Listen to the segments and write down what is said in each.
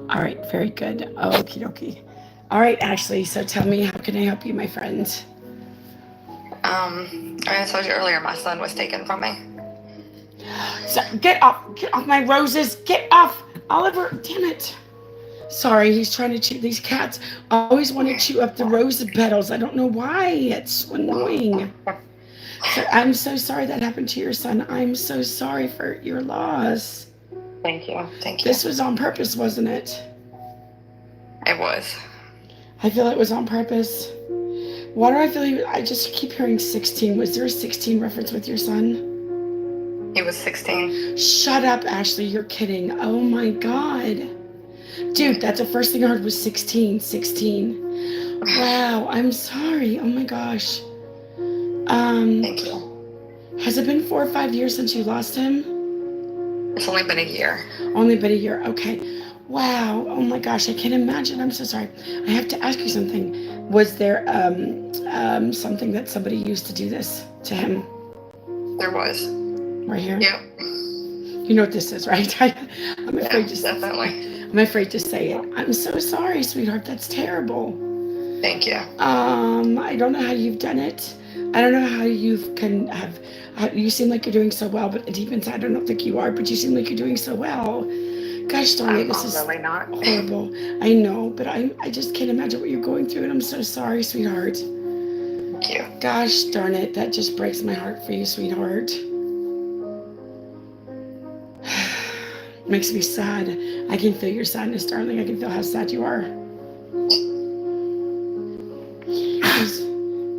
All right, very good. Okie dokie. All right, Ashley, so tell me, how can I help you, my friend? I told you earlier my son was taken from me. So, get off my roses. Get off. Oliver, damn it. Sorry, he's trying to chew. These cats always want to chew up the rose petals. I don't know why. It's so annoying. So I'm so sorry that happened to your son. I'm so sorry for your loss. Thank you. Thank you. This was on purpose, wasn't it? It was. I feel it was on purpose. Why do I feel you? I just keep hearing 16. Was there a 16 reference with your son? He was 16. Shut up, Ashley. You're kidding. Oh my God. Dude, that's the first thing I heard was 16. 16. Wow, I'm sorry. Oh my gosh. Thank you. Has it been 4 or 5 years since you lost him? It's only been a year. Only been a year. Okay. Wow. Oh my gosh. I can't imagine. I'm so sorry. I have to ask you something. Was there something that somebody used to do this to him? There was. Right here? Yeah. You know what this is, right? I'm afraid to say definitely. I'm afraid to say it. I'm so sorry, sweetheart. That's terrible. Thank you. I don't know how you've done it. I don't know how you you seem like you're doing so well, but deep inside I don't think you are, but you seem like you're doing so well. Gosh darn it, this is really not. horrible. I know, but I just can't imagine what you're going through, and I'm so sorry, sweetheart. Thank you. Gosh darn it, that just breaks my heart for you, sweetheart. Makes me sad. I can feel your sadness, darling. I can feel how sad you are.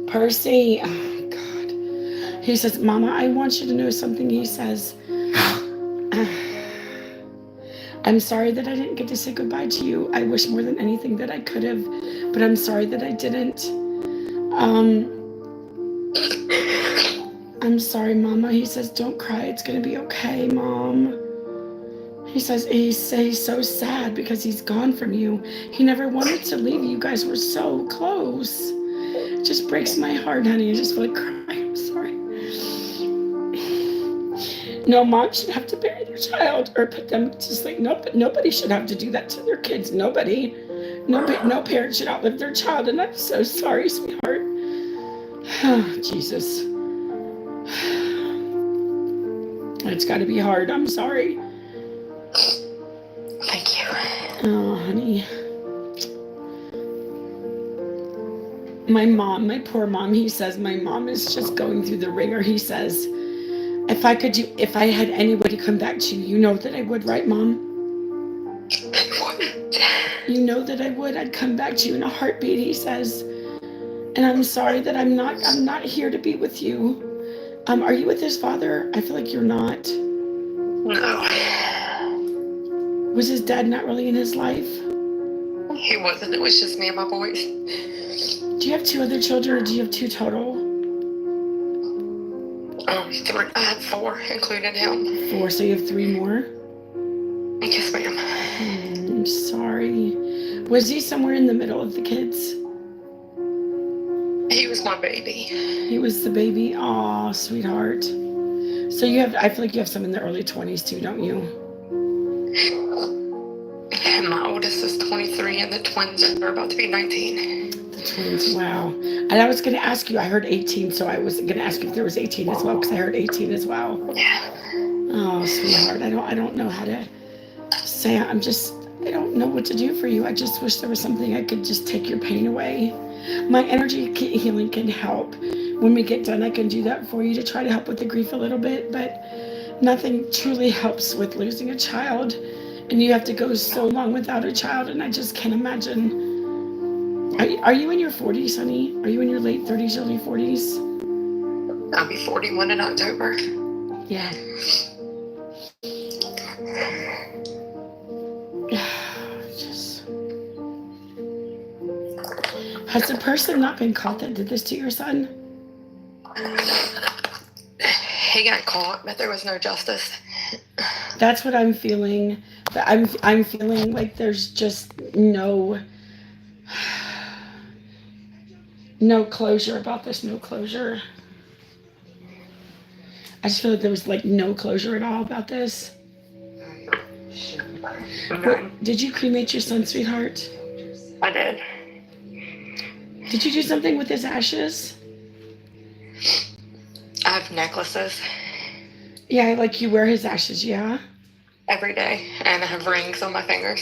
Percy, oh God. He says, Mama, I want you to know something. He says, I'm sorry that I didn't get to say goodbye to you. I wish more than anything that I could have, but I'm sorry that I didn't. I'm sorry, Mama. He says, don't cry. It's going to be okay, Mom. He says he's so sad because he's gone from you. He never wanted to leave you. You guys were so close. It just breaks my heart, honey. I just feel like crying. I'm sorry. No mom should have to bury their child or put them to sleep. Nobody should have to do that to their kids. Nobody. No parent should outlive their child. And I'm so sorry, sweetheart. Oh, Jesus. It's got to be hard. I'm sorry. Thank you. Oh, honey. My poor mom, he says, my mom is just going through the ringer. He says, if I had anybody come back to you, you know that I would, right, Mom? You know that I would. I'd come back to you in a heartbeat, he says. And I'm sorry that I'm not here to be with you. Are you with his father? I feel like you're not. No. Was his dad not really in his life? He wasn't. It was just me and my boys. Do you have 2 other children, or do you have 2 total? 3. I had 4, including him. 4, so you have 3 more? Yes, ma'am. I'm sorry. Was he somewhere in the middle of the kids? He was my baby. He was the baby? Aw, sweetheart. So I feel like you have some in the early 20s too, don't you? And my oldest is 23 and the twins are about to be 19. The twins, wow. And I was going to ask you, I heard 18, so I was going to ask if there was 18 as well, because I heard 18 as well. Yeah. Oh, sweetheart, I don't know how to say, I don't know what to do for you. I just wish there was something I could just take your pain away. My energy healing can help. When we get done, I can do that for you to try to help with the grief a little bit, but nothing truly helps with losing a child. And you have to go so long without a child, and I just can't imagine. Are you in your 40s, honey? Are you in your late 30s, early 40s? I'll be 41 in October. Yeah. Has the person not been caught that did this to your son? He got caught, but there was no justice. That's what I'm feeling. I'm feeling like there's just no closure about this. No closure. I just feel like there was like no closure at all about this. What, did you cremate your son, sweetheart? I did. Did you do something with his ashes? I have necklaces. Yeah, like you wear his ashes, yeah? Every day, and I have rings on my fingers.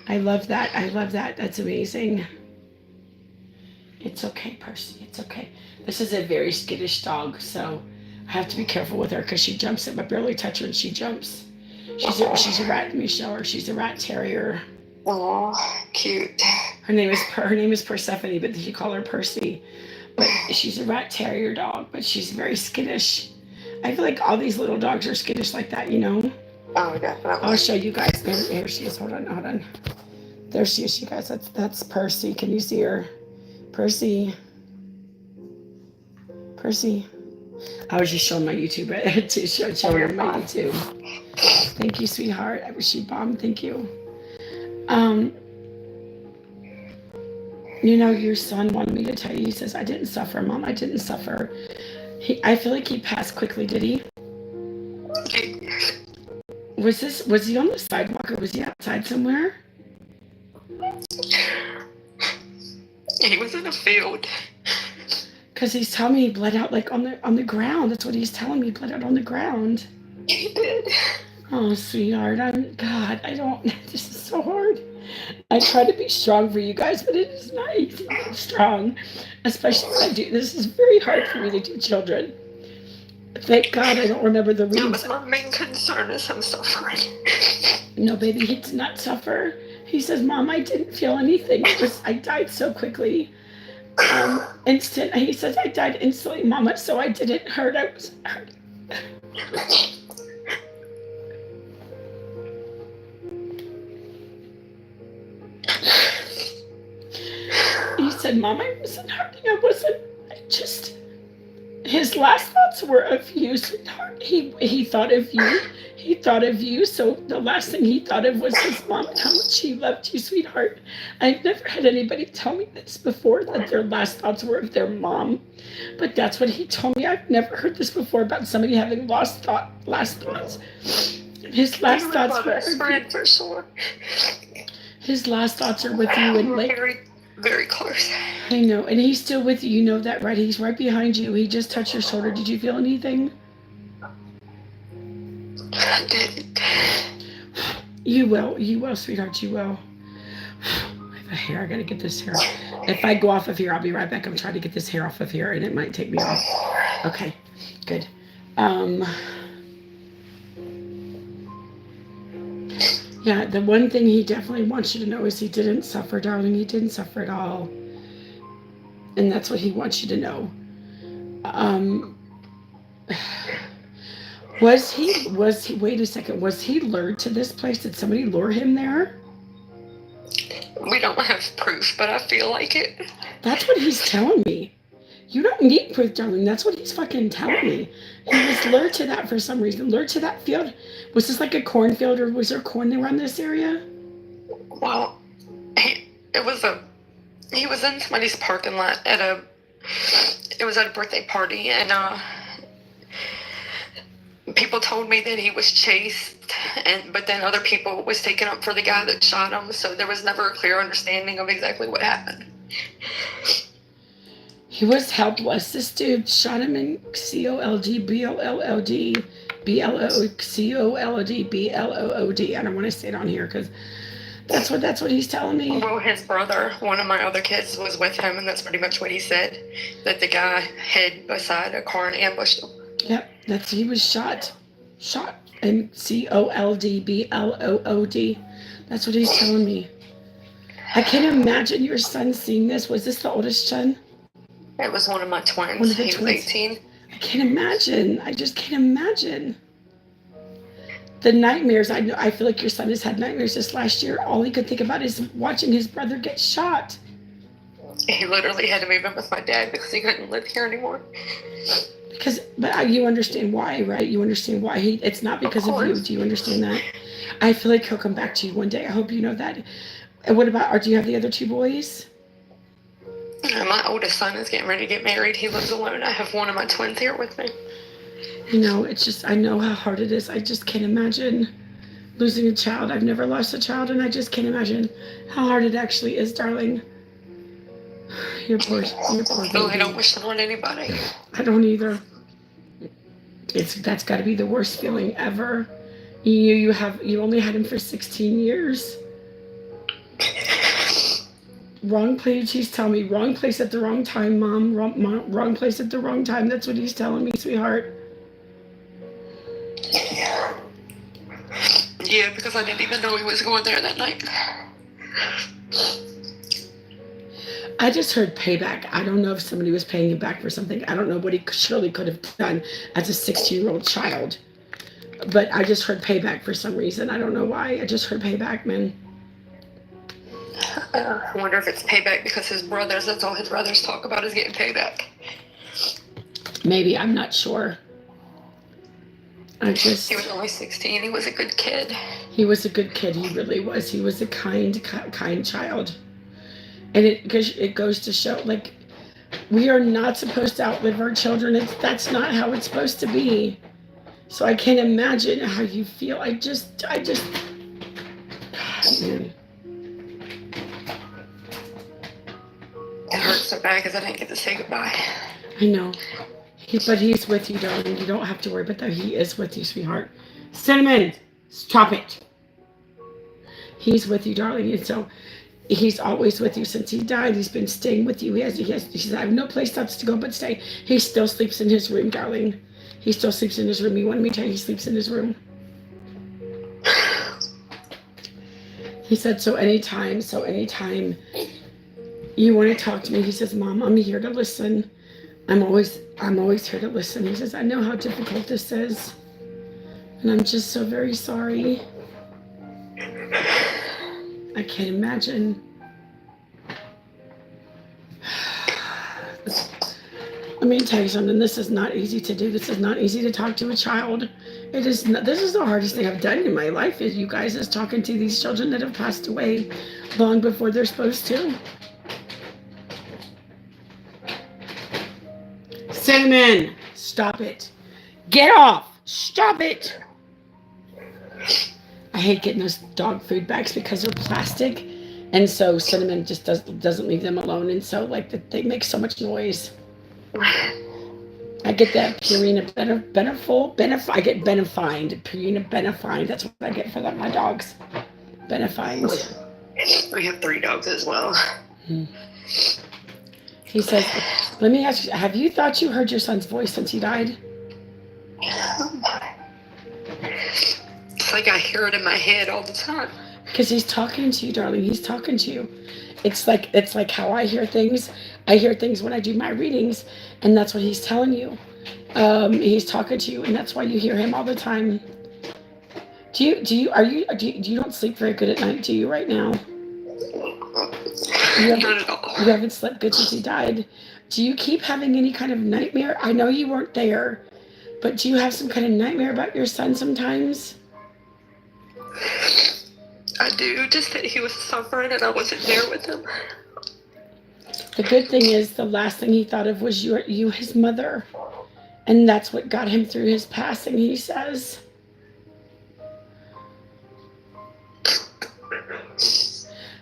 I love that. I love that. That's amazing. It's okay, Percy. It's okay. This is a very skittish dog, so I have to be careful with her because she jumps. I barely touch her and she jumps. She's a rat. Let me show her. She's a rat terrier. Oh, cute. Her name is Persephone, but you call her Percy. But she's a rat terrier dog, but she's very skittish. I feel like all these little dogs are skittish like that, you know? Oh, definitely. I'll show you guys. Here she is. Hold on. There she is, you guys. That's Percy. Can you see her? Percy. I was just showing my YouTube to show her my YouTube. Thank you, sweetheart. I wish you bombed. Thank you. You know, your son wanted me to tell you. He says, I didn't suffer, Mom. I didn't suffer. I feel like he passed quickly. Did he? Was he on the sidewalk or was he outside somewhere? He was in a field. Because he's telling me he bled out like on the ground. That's what he's telling me. He bled out on the ground. He did. Oh, sweetheart. This is so hard. I try to be strong for you guys, but it is not easy to be strong. Especially when I do. This is very hard for me to do children. Thank God I don't remember the reasons. That was my main concern is him suffering. No, baby, he did not suffer. He says, Mom, I didn't feel anything. I died so quickly. He says, I died instantly, Mama, so I didn't hurt. I was hurt. He said, Mom, I wasn't hurting. His last thoughts were of you, sweetheart. He thought of you. He thought of you. So the last thing he thought of was his mom and how much he loved you, sweetheart. I've never had anybody tell me this before, that their last thoughts were of their mom. But that's what he told me. I've never heard this before about somebody having last thoughts. His last thoughts were for sure. His last thoughts are with you and like very, very close. I know, and he's still with you. You know that, right? He's right behind you. He just touched your shoulder. Did you feel anything? I didn't. You will, sweetheart. You will. I have a hair. I gotta get this hair. If I go off of here, I'll be right back. I'm trying to get this hair off of here, and it might take me off. Okay, good. Yeah, the one thing he definitely wants you to know is he didn't suffer, darling. He didn't suffer at all. And that's what he wants you to know. Wait a second, was he lured to this place? Did somebody lure him there? We don't have proof, but I feel like it. That's what he's telling me. You don't need proof, darling. That's what he's fucking telling me. He was lured to that for some reason. Lured to that field. Was this like a cornfield, or was there corn around this area? Well, he was in somebody's parking lot at a birthday party, and people told me that he was chased, but then other people was taken up for the guy that shot him, so there was never a clear understanding of exactly what happened. He was helpless. This dude shot him in COLD, BLOOD. I don't want to say it on here because that's what he's telling me. Well, his brother, one of my other kids, was with him, and that's pretty much what he said, that the guy hid beside a car and ambushed him. Yep, he was shot in COLD. That's what he's telling me. I can't imagine your son seeing this. Was this the oldest son? It was one of my twins. One of the he twins. was 18. I can't imagine. I just can't imagine. The nightmares. I feel like your son has had nightmares this last year. All he could think about is watching his brother get shot. He literally had to move in with my dad because he couldn't live here anymore. But you understand why, right? You understand why it's not because of you. Do you understand that? I feel like he'll come back to you one day. I hope you know that. And what about, do you have the other two boys? My oldest son is getting ready to get married. He lives alone. I have one of my twins here with me. You know, it's just, I know how hard it is. I just can't imagine losing a child. I've never lost a child, and I just can't imagine how hard it actually is, darling. Your poor baby. No, I don't wish that on anybody. I don't either. That's got to be the worst feeling ever. You only had him for 16 years. Wrong place. He's telling me wrong place at the wrong time, Mom. Wrong place at the wrong time. That's what he's telling me, sweetheart. Yeah, because I didn't even know he was going there that night. I just heard payback. I don't know if somebody was paying him back for something. I don't know what he surely could have done as a 16-year-old child. But I just heard payback for some reason. I don't know why. I just heard payback, man. I wonder if it's payback because his brothers, that's all his brothers talk about is getting payback. Maybe. I'm not sure. He was only 16. He was a good kid. He was a good kid. He really was. He was a kind child. And it goes to show, like, we are not supposed to outlive our children. That's not how it's supposed to be. So I can't imagine how you feel. I just, God, man. It hurts so bad because I didn't get to say goodbye. I know. But he's with you, darling. You don't have to worry about that. He is with you, sweetheart. Cinnamon, stop it. He's with you, darling. And so he's always with you since he died. He's been staying with you. He says, I have no place else to go but stay. He still sleeps in his room, darling. He still sleeps in his room. He wanted me to tell you he sleeps in his room. He said, so anytime you want to talk to me, he says, Mom, I'm here to listen. I'm always here to listen. He says, I know how difficult this is. And I'm just so very sorry. I can't imagine. Let me tell you something. This is not easy to do. This is not easy to talk to a child. It is not. This is the hardest thing I've done in my life, is you guys is talking to these children that have passed away long before they're supposed to. Cinnamon, stop it. Get off. Stop it. I hate getting those dog food bags because they're plastic. And so Cinnamon just doesn't leave them alone. And so, like, they make so much noise. I get that Purina I get Benefind. Purina Benefind. That's what I get for my dogs. Benefind. We have 3 dogs as well. He says, let me ask you, have you thought you heard your son's voice since he died? It's like I hear it in my head all the time. Because he's talking to you, darling. He's talking to you. It's like how I hear things. I hear things when I do my readings, and that's what he's telling you. He's talking to you, and that's why you hear him all the time. You don't sleep very good at night, do you, right now? Not at all. You haven't slept good since he died. Do you keep having any kind of nightmare? I know you weren't there, but do you have some kind of nightmare about your son sometimes? I do, just that he was suffering and I wasn't there with him. The good thing is the last thing he thought of was you, his mother. And that's what got him through his passing, he says.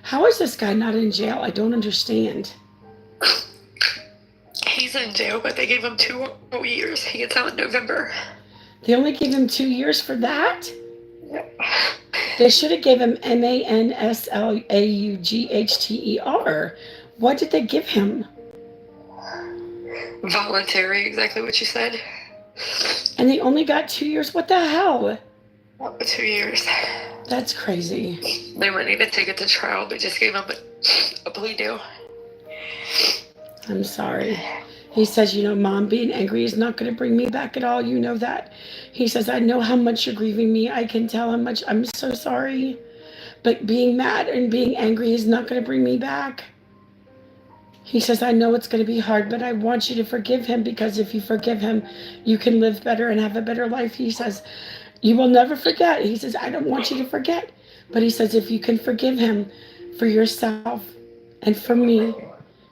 How is this guy not in jail? I don't understand. He's in jail, but they gave him 2 more years. He gets out in November. They only gave him 2 years for that? Yep. They should have gave him MANSLAUGHTER. What did they give him? Voluntary, exactly what you said. And they only got 2 years? What the hell? 2 years. That's crazy. They weren't even take it to trial, but just gave him a plea deal. I'm sorry. He says, Mom, being angry is not going to bring me back at all. You know that. He says, I know how much you're grieving me. I can tell how much. I'm so sorry. But being mad and being angry is not going to bring me back. He says, I know it's going to be hard, but I want you to forgive him, because if you forgive him, you can live better and have a better life. He says, you will never forget. He says, I don't want you to forget. But he says, if you can forgive him for yourself and for me,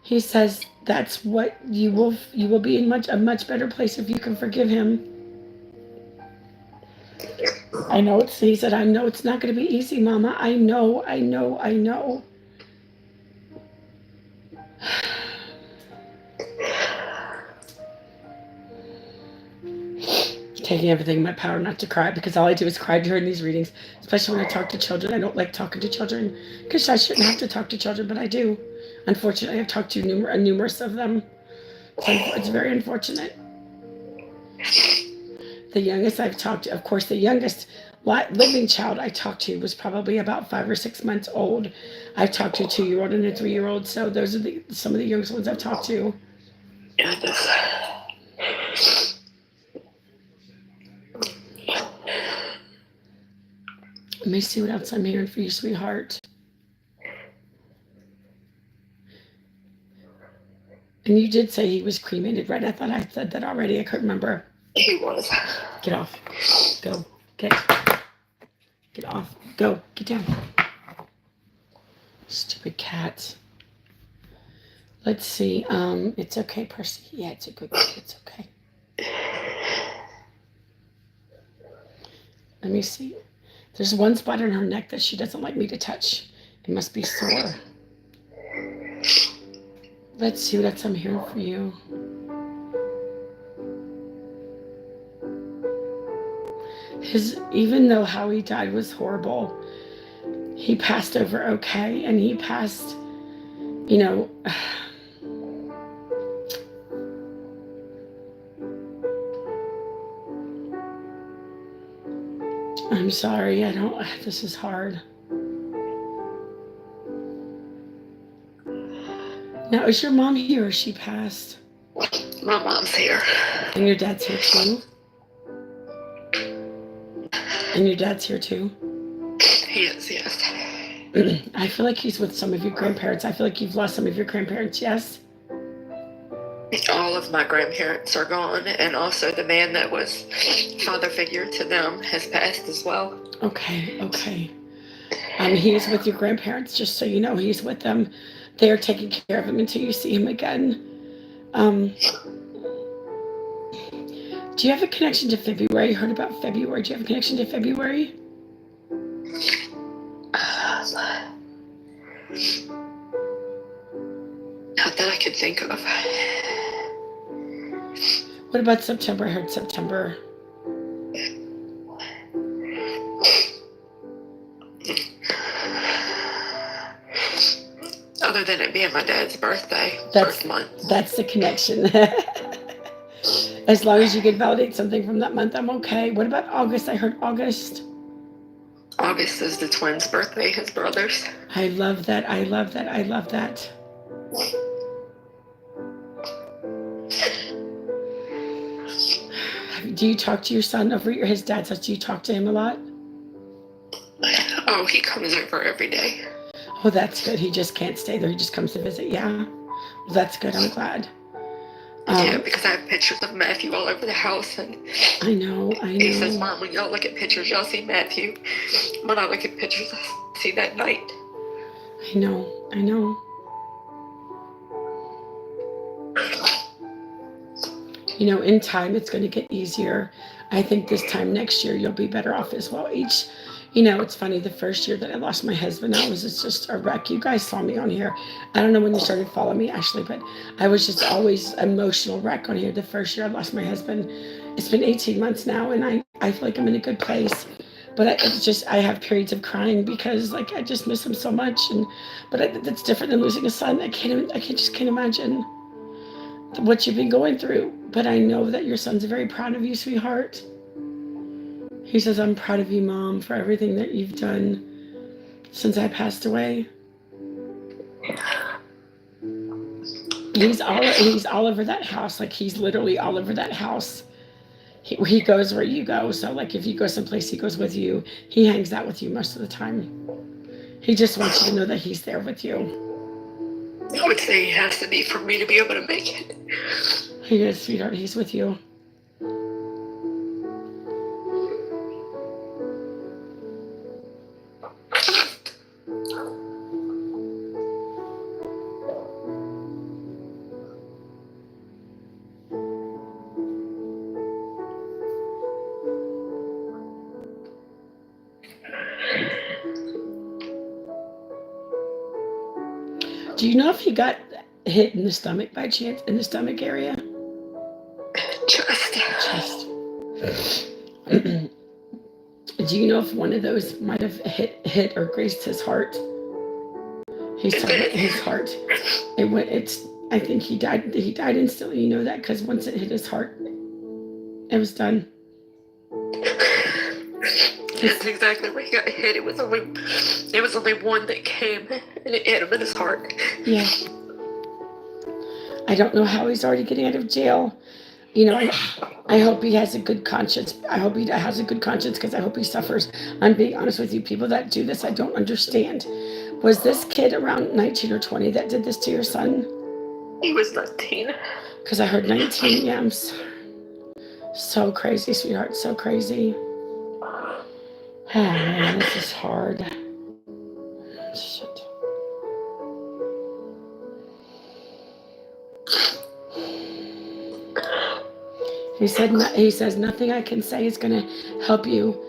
he says, that's what you will be in a much better place if you can forgive him. I know he said, I know it's not going to be easy, Mama. I know, I know, I know. Taking everything in my power not to cry, because all I do is cry during these readings, especially when I talk to children. I don't like talking to children because I shouldn't have to talk to children, but I do. Unfortunately, I've talked to numerous of them. So it's very unfortunate. The youngest I've talked to, of course, the youngest living child I talked to was probably about 5 or 6 months old. I've talked to a 2-year-old and a 3-year-old. So those are some of the youngest ones I've talked to. Let me see what else I'm hearing for you, sweetheart. And you did say he was cremated, right? I thought I said that already. I couldn't remember. He was. Get off. Go. Get off. Go. Get down. Stupid cats. Let's see. It's okay, Percy. Yeah, it's a good book. It's okay. Let me see. There's one spot on her neck that she doesn't like me to touch. It must be sore. Let's see what else I'm hearing for you. Even though how he died was horrible, he passed over okay, and he passed, you know. I'm sorry, this is hard. Now, is your mom here or she passed? My mom's here. And your dad's here too? And your dad's here too? He is, yes. I feel like he's with some of your grandparents. I feel like you've lost some of your grandparents, yes? All of my grandparents are gone, and also the man that was father figure to them has passed as well. Okay. He's with your grandparents, just so you know. He's with them. They're taking care of him until you see him again. Do you have a connection to February? You heard about February. Do you have a connection to February? Not that I could think of. What about September? I heard September. Other than it being my dad's birthday, first month. That's the connection. As long as you can validate something from that month, I'm okay. What about August? I heard August. August is the twins' birthday, his brothers. I love that. Do you talk to your son over his dad's house? Do you talk to him a lot? Oh, he comes over every day. Oh, that's good. He just can't stay there. He just comes to visit. Yeah. Well, that's good. I'm glad. Yeah, because I have pictures of Matthew all over the house, and I know. He says, Mom, when y'all look at pictures, y'all see Matthew. When I look at pictures, I see that night. I know. In time, it's going to get easier. I think this time next year, you'll be better off as well. It's funny, the first year that I lost my husband, it's just a wreck. You guys saw me on here. I don't know when you started following me, Ashley, but I was just always emotional wreck on here. The first year I lost my husband. It's been 18 months now, and I feel like I'm in a good place. But I have periods of crying because I just miss him so much. But that's different than losing a son. I just can't imagine what you've been going through. But I know that your son's very proud of you, sweetheart. He says, I'm proud of you, Mom, for everything that you've done since I passed away. He's all over that house. He's literally all over that house. He goes where you go. So if you go someplace, he goes with you. He hangs out with you most of the time. He just wants you to know that he's there with you. I would say he has to be for me to be able to make it. He is, sweetheart. He's with you. Do you know if he got hit in the stomach by chance, in the stomach area? Chest. Do you know if one of those might have hit or grazed his heart? He's talking about his heart. I think he died instantly. You know that because once it hit his heart, it was done. That's exactly where he got hit. It was only one that came, and it hit him in his heart. Yeah. I don't know how he's already getting out of jail. You know, I hope he has a good conscience. I hope he has a good conscience because I hope he suffers. I'm being honest with you. People that do this, I don't understand. Was this kid around 19 or 20 that did this to your son? He was 19. Because I heard 19. Yeah, I'm so crazy, sweetheart. So crazy. Oh, man, this is hard. Shit. He says nothing I can say is going to help you.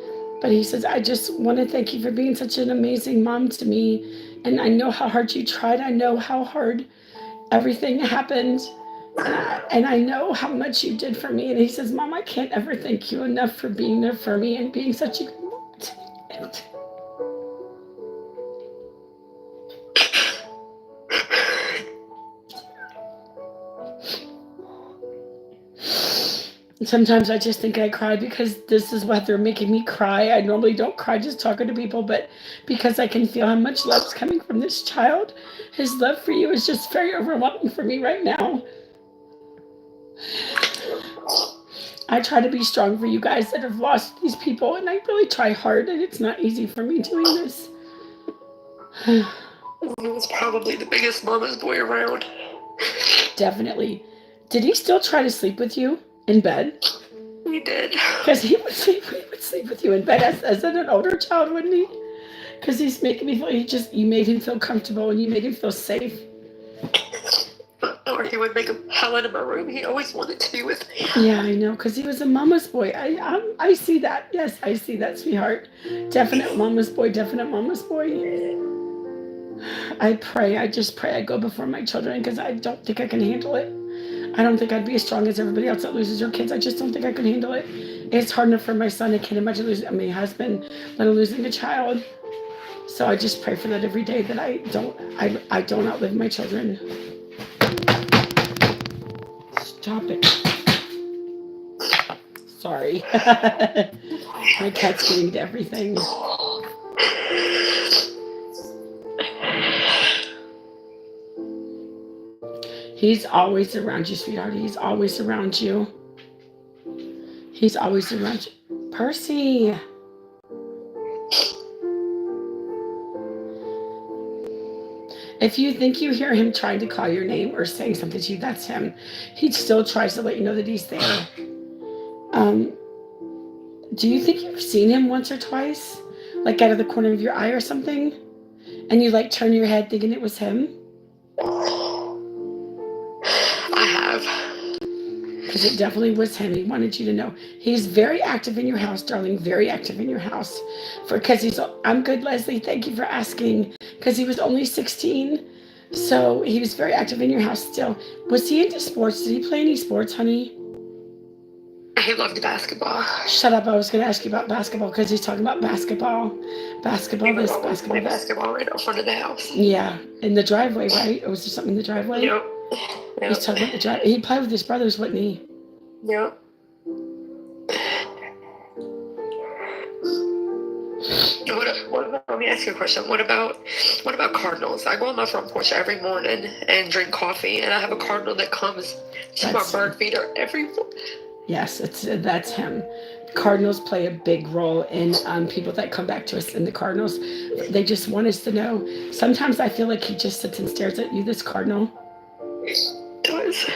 But he says, I just want to thank you for being such an amazing mom to me. And I know how hard you tried. I know how hard everything happened. And I know how much you did for me. And he says, Mom, I can't ever thank you enough for being there for me and being such a good mom to me. Sometimes I just think I cry because this is what they're making me cry. I normally don't cry just talking to people, but because I can feel how much love's coming from this child, his love for you is just very overwhelming for me right now. I try to be strong for you guys that have lost these people, and I really try hard, and it's not easy for me doing this. He was probably the biggest mama's boy around. Definitely. Did he still try to sleep with you in bed? He did. Because he would sleep with you in bed as an older child, wouldn't he? Because he's making me feel, you made him feel comfortable and you made him feel safe. Or he would make a hell in my room. He always wanted to be with me. Yeah, I know, because he was a mama's boy. I see that. Yes, I see that, sweetheart. Definite mama's boy, definite mama's boy. I just pray I go before my children because I don't think I can handle it. I don't think I'd be as strong as everybody else that loses their kids. I just don't think I can handle it. It's hard enough for my son. I can't imagine losing my husband, let alone losing a child. So I just pray for that every day that I don't outlive my children. Stop it. Sorry. My cat's getting to everything. He's always around you, sweetheart. He's always around you. He's always around you. Percy. If you think you hear him trying to call your name or saying something to you, that's him. He still tries to let you know that he's there. Do you think you've seen him once or twice? Like out of the corner of your eye or something? And you like turn your head thinking it was him? I have. Because it definitely was him. He wanted you to know. He's very active in your house, darling. Very active in your house. I'm good, Leslie. Thank you for asking. Because he was only 16. So he was very active in your house still. Was he into sports? Did he play any sports, honey? He loved basketball. Shut up. I was going to ask you about basketball because he's talking about basketball. Basketball this, basketball that. Basketball right in front of the house. Yeah. In the driveway, right? Or was there something in the driveway? Yep. He's talking about the driveway. He played with his brothers, wouldn't he? Yep. Let me ask you a question. What about cardinals? I go on my front porch every morning and drink coffee, and I have a cardinal that comes to my bird feeder every morning. Yes, that's him. Cardinals play a big role in people that come back to us in the Cardinals. They just want us to know. Sometimes I feel like he just sits and stares at you, this Cardinal. He does.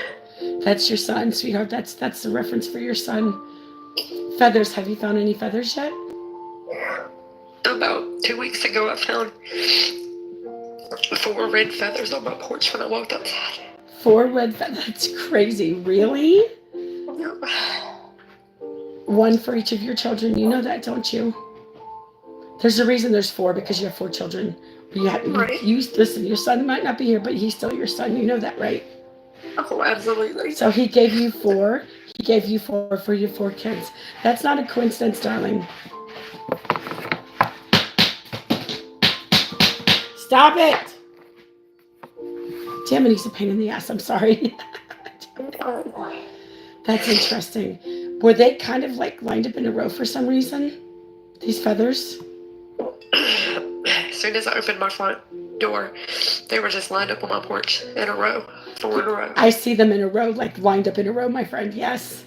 That's your son, sweetheart. That's the reference for your son. Feathers. Have you found any feathers yet? About 2 weeks ago, I found 4 red feathers on my porch when I walked outside. 4 red feathers? That's crazy. Really? Yep. 1 for each of your children. You know that, don't you? There's a reason there's 4, because you have 4 children. Right. You listen, your son might not be here, but he's still your son. You know that, right? Oh, absolutely. So he gave you 4. He gave you 4 for your 4 kids. That's not a coincidence, darling. Stop it! Damn it, he's a pain in the ass. I'm sorry. That's interesting. Were they kind of like lined up in a row for some reason? These feathers? As soon as I opened my front door, they were just lined up on my porch in a row, 4 in a row. I see them in a row, like lined up in a row, my friend. Yes.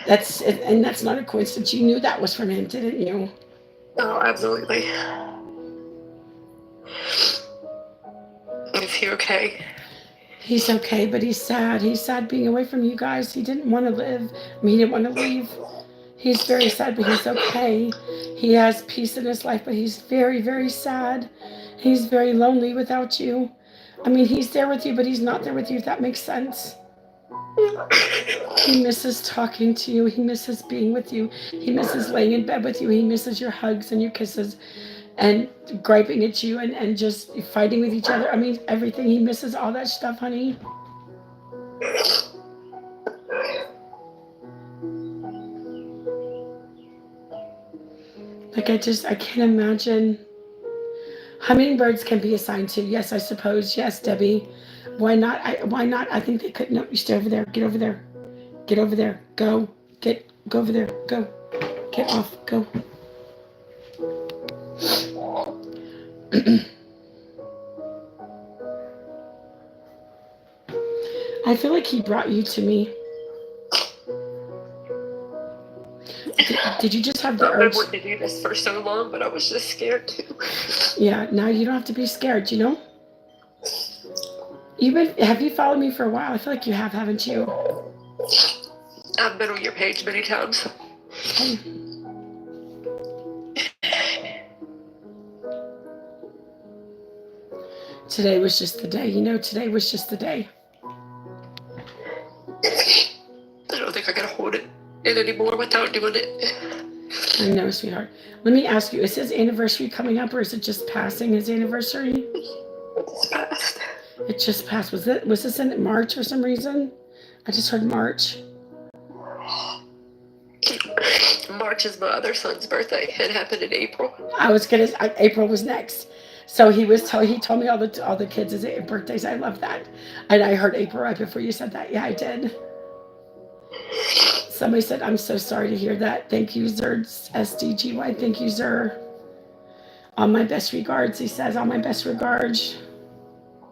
And that's not a coincidence. You knew that was from him, didn't you? Oh, absolutely. Is he okay? He's okay, but he's sad. He's sad being away from you guys. He didn't want to live. I mean, he didn't want to leave. He's very sad, but he's okay. He has peace in his life, but he's very, very sad. He's very lonely without you. I mean, he's there with you, but he's not there with you, if that makes sense. He misses talking to you. He misses being with you. He misses laying in bed with you. He misses your hugs and your kisses and griping at you and just fighting with each other. I mean, everything. He misses all that stuff, honey. Like, I can't imagine. Hummingbirds can be assigned to. Yes, I suppose. Yes, Debbie. Why not? Why not? I think they could. No, you stay over there. Get over there. Get over there. Go. Go over there. Go. Get off. Go. I feel like he brought you to me. Did you just have the urge? I wanted to do this for so long, but I was just scared too. Yeah, now you don't have to be scared, you know? Have you followed me for a while? I feel like you have, haven't you? I've been on your page many times. Okay. Today was just the day, you know, today was just the day. I don't think I can hold it in anymore without doing it. I know, sweetheart. Let me ask you, is his anniversary coming up, or is it just passing his anniversary? It's passed. It just passed. Was this in March for some reason? I just heard March. March is my other son's birthday. It happened in April. April was next. So he told me all the kids' birthdays. I love that. And I heard April right before you said that. Yeah, I did. Somebody said, I'm so sorry to hear that. Thank you, Zer SDGY. Thank you, Zer. All my best regards, he says. All my best regards.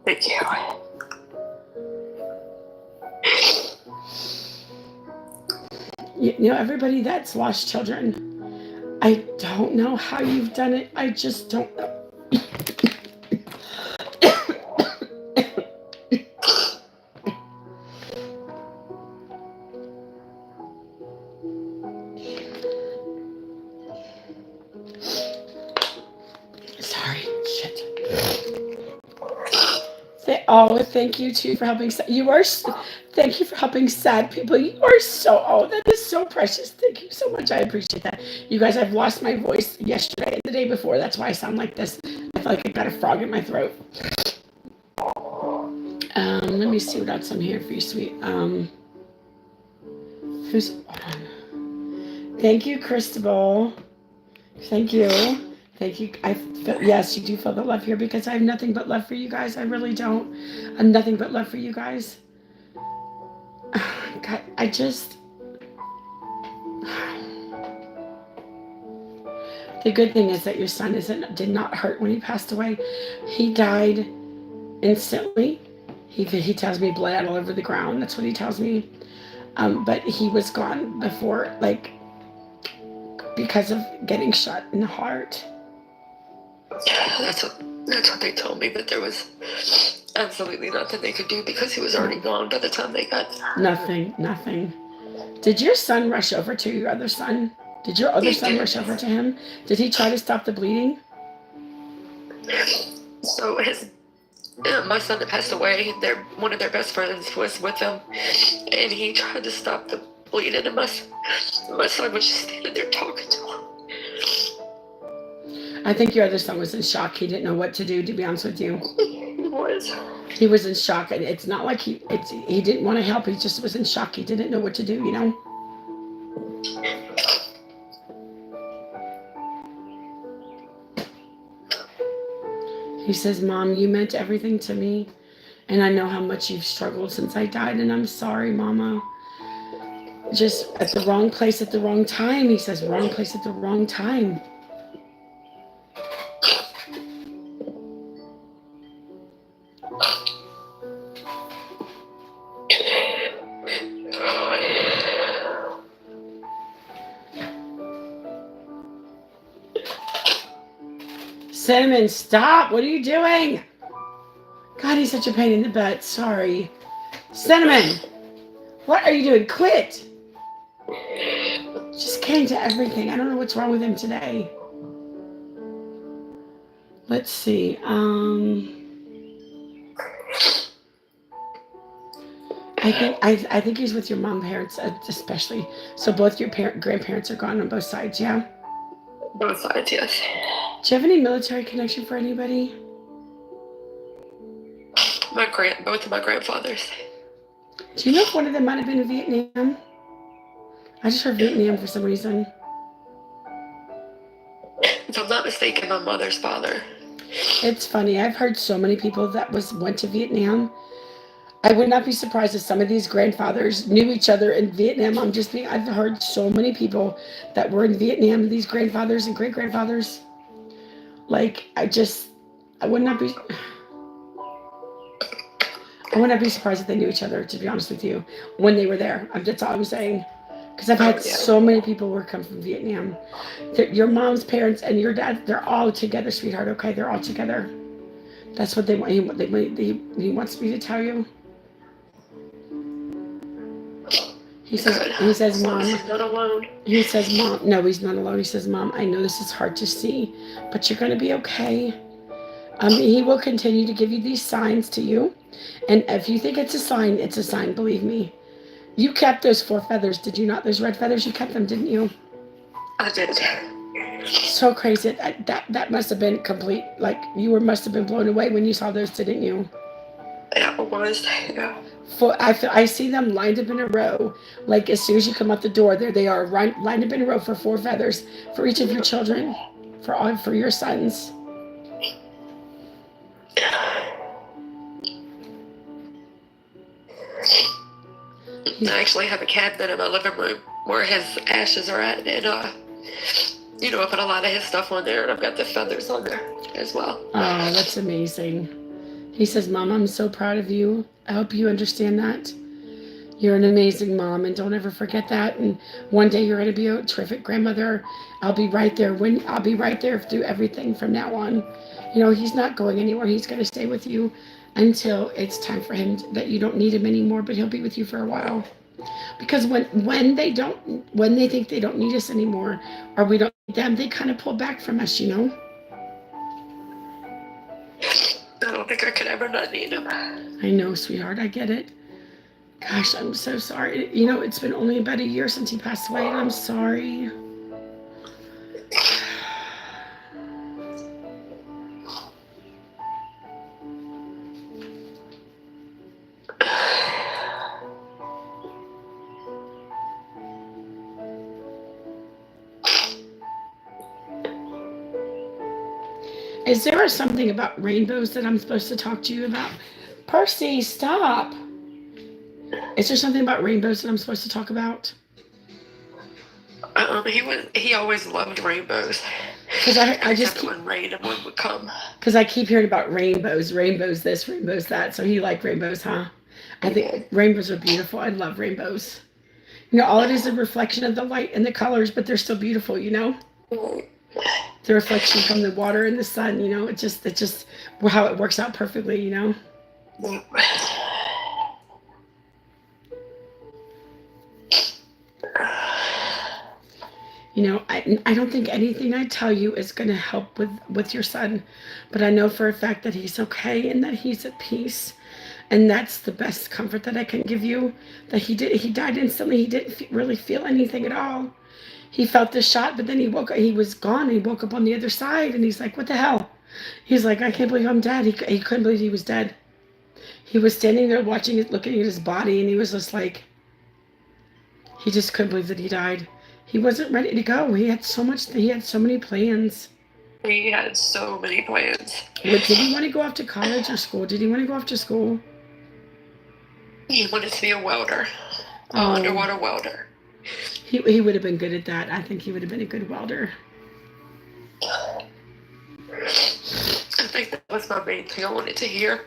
Thank you. You know, everybody that's lost children, I don't know how you've done it. I just don't know. Sorry, shit. Thank you too for helping. Thank you for helping sad people. You are that is so precious. Thank you so much. I appreciate that. You guys, I've lost my voice yesterday and the day before. That's why I sound like this. I feel like I got a frog in my throat. Let me see what else I'm here for you, sweet. Who's on? Thank you, Cristobal. Thank you. Thank you. Yes, you do feel the love here because I have nothing but love for you guys. I really don't. I have nothing but love for you guys. God, the good thing is that your son did not hurt when he passed away. He died instantly. He tells me bled all over the ground. That's what he tells me. But he was gone before, like, because of getting shot in the heart. That's what they told me, but there was absolutely nothing they could do because he was already gone by the time they got there. Nothing. Did your son rush over to your other son? Did your other son rush over to him? Did he try to stop the bleeding? So my son that passed away, one of their best friends was with them, and he tried to stop the bleeding, and my son was just standing there talking to him. I think your other son was in shock. He didn't know what to do, to be honest with you. He was. He was in shock, and it's not like he didn't want to help. He just was in shock. He didn't know what to do, you know? He says, Mom, you meant everything to me, and I know how much you've struggled since I died, and I'm sorry, Mama. Just at the wrong place at the wrong time. He says, wrong place at the wrong time. Cinnamon, stop. What are you doing? God, he's such a pain in the butt. Sorry. Cinnamon, what are you doing? Quit. Just getting to everything. I don't know what's wrong with him today. Let's see. I think he's with your mom parents especially. So both your grandparents are gone on both sides, yeah? Both sides, yes. Do you have any military connection for anybody? Both of my grandfathers. Do you know if one of them might have been in Vietnam? I just heard Vietnam for some reason. If I'm not mistaken, my mother's father. It's funny. I've heard so many people that went to Vietnam. I would not be surprised if some of these grandfathers knew each other in Vietnam. I've heard so many people that were in Vietnam, these grandfathers and great-grandfathers. Like, I would not be surprised if they knew each other, to be honest with you, when they were there. That's all I'm saying. Because I've had so many people who come from Vietnam. Your mom's parents and your dad, they're all together, sweetheart, okay? They're all together. That's what they want. He wants me to tell you. He says, Mom. He's not alone. He says, Mom. No, he's not alone. He says, Mom, I know this is hard to see, but you're going to be okay. He will continue to give you these signs to you. And if you think it's a sign, believe me. You kept those 4 feathers, did you not? Those red feathers, you kept them, didn't you? I did. So crazy. That must have been complete, like, must have been blown away when you saw those, didn't you? Yeah, it was. Yeah. I see them lined up in a row. Like, as soon as you come out the door, there they are, lined up in a row for 4 feathers for each of your children, for your sons. I actually have a cabinet in my living room where his ashes are at, and I put a lot of his stuff on there, and I've got the feathers on there as well. Oh, that's amazing. He says, Mom, I'm so proud of you. I hope you understand that. You're an amazing mom, and don't ever forget that. And one day you're going to be a terrific grandmother. I'll be right there through everything from now on. He's not going anywhere. He's going to stay with you until it's time for him that you don't need him anymore, but he'll be with you for a while. Because when they think they don't need us anymore, or we don't need them, they kind of pull back from us, I don't think I could ever not need him. I know, sweetheart, I get it. Gosh, I'm so sorry. It's been only about a year since he passed away, and I'm sorry. Is there something about rainbows that I'm supposed to talk to you about? Percy, stop. Is there something about rainbows that I'm supposed to talk about? He always loved rainbows. Because I just when rain and wind would come. Because I keep hearing about rainbows this, rainbows that. So he liked rainbows, huh? I think rainbows are beautiful. I love rainbows. All it is a reflection of the light and the colors, but they're still beautiful, The reflection from the water and the sun, it's just how it works out perfectly, I don't think anything I tell you is going to help with your son, but I know for a fact that he's okay and that he's at peace, and that's the best comfort that I can give you. That he died instantly. He didn't really feel anything at all. He felt the shot, but then he woke up. He was gone. He woke up on the other side, and he's like, "What the hell?" He's like, "I can't believe I'm dead." He couldn't believe he was dead. He was standing there watching it, looking at his body, and he was just like, he just couldn't believe that he died. He wasn't ready to go. He had so much. He had so many plans. He had so many plans. Did he want to go off to college or school? Did he want to go off to school? He wanted to be a welder, Oh. underwater welder. He would have been good at that. I think he would have been a good welder. I think that was my main thing I wanted to hear.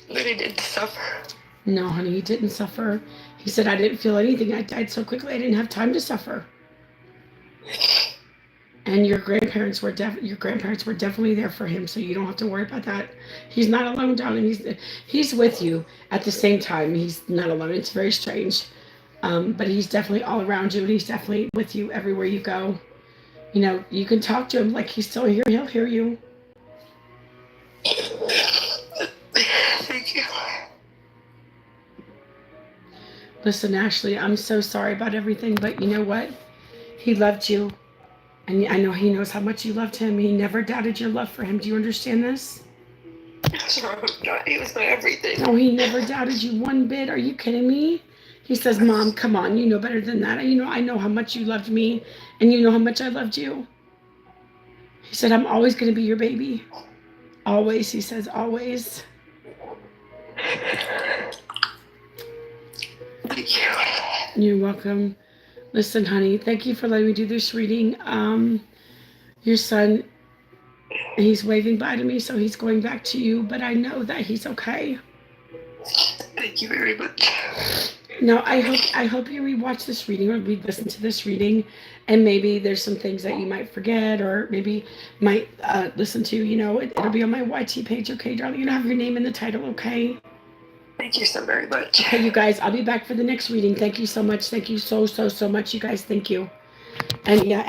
That he didn't suffer. No, honey, he didn't suffer. He said, "I didn't feel anything. I died so quickly. I didn't have time to suffer." And your grandparents were definitely there for him, so you don't have to worry about that. He's not alone, darling. He's with you at the same time. He's not alone. It's very strange, but he's definitely all around you, and he's definitely with you everywhere you go. You know, you can talk to him like he's still here. He'll hear you. Thank you. Listen, Ashley, I'm so sorry about everything, but you know what? He loved you. And I know he knows how much you loved him. He never doubted your love for him. Do you understand this? He was my everything. No, he never doubted you one bit. Are you kidding me? He says, "Mom, come on. You know better than that. I know how much you loved me, and you know how much I loved you." He said, "I'm always going to be your baby." Always, he says, always. Thank you. You're welcome. Listen, honey, thank you for letting me do this reading. Your son, he's waving bye to me, so he's going back to you, but I know that he's okay. Thank you very much. Now, I hope you rewatch this reading or listen to this reading, and maybe there's some things that you might forget or maybe might listen to. You know, it'll be on my YT page, okay, darling? You'll have your name in the title, okay? Thank you so very much. Okay, you guys, I'll be back for the next reading. Thank you so much. Thank you so much, you guys. Thank you. And yeah.